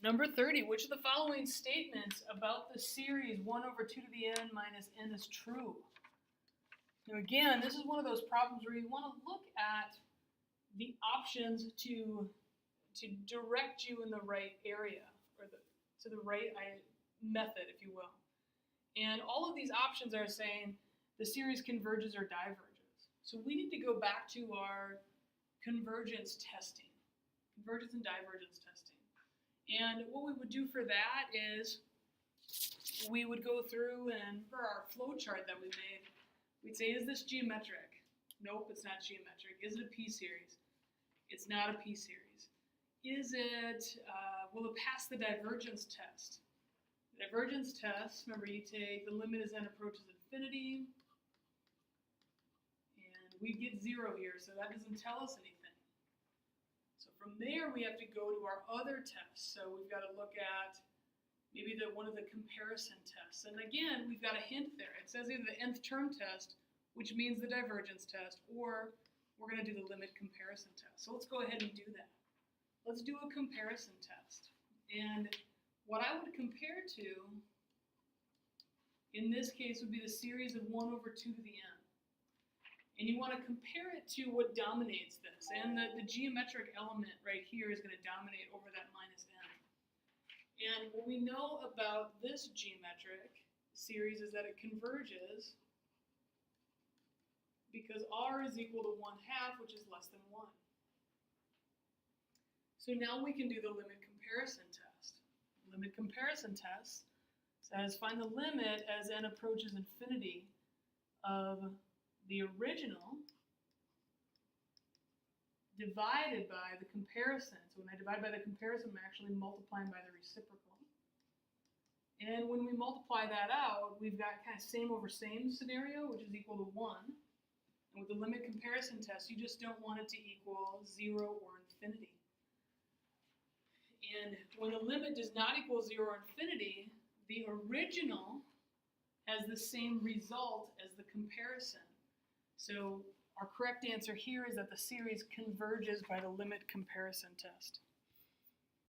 Number 30, which of the following statements about the series 1 over 2 to the n minus n is true? Now again, this is one of those problems where you want to look at the options to direct you in the right area, or to the right method, if you will. And all of these options are saying the series converges or diverges. So we need to go back to our convergence testing, convergence and divergence testing. And what we would do for that is we would go through, and for our flow chart that we made, we'd say, is this geometric? Nope, it's not geometric. Is it a p-series? It's not a p-series. Is it, will it pass the divergence test? The divergence test, remember, you take the limit as n approaches infinity, and we get 0 here, so that doesn't tell us anything. So from there, we have to go to our other tests. So we've got to look at maybe one of the comparison tests. And again, we've got a hint there. It says either the nth term test, which means the divergence test, or we're going to do the limit comparison test. So let's go ahead and do that. Let's do a comparison test. And what I would compare to, in this case, would be the series of 1 over 2 to the n. And you want to compare it to what dominates this. And the geometric element right here is going to dominate over that minus n. And what we know about this geometric series is that it converges because r is equal to 1/2, which is less than 1. So now we can do the limit comparison test. Limit comparison test says find the limit as n approaches infinity of the original divided by the comparison. So when I divide by the comparison, I'm actually multiplying by the reciprocal. And when we multiply that out, we've got kind of same over same scenario, which is equal to 1. And with the limit comparison test, you just don't want it to equal 0 or infinity. And when the limit does not equal 0 or infinity, the original has the same result as the comparison. So our correct answer here is that the series converges by the limit comparison test.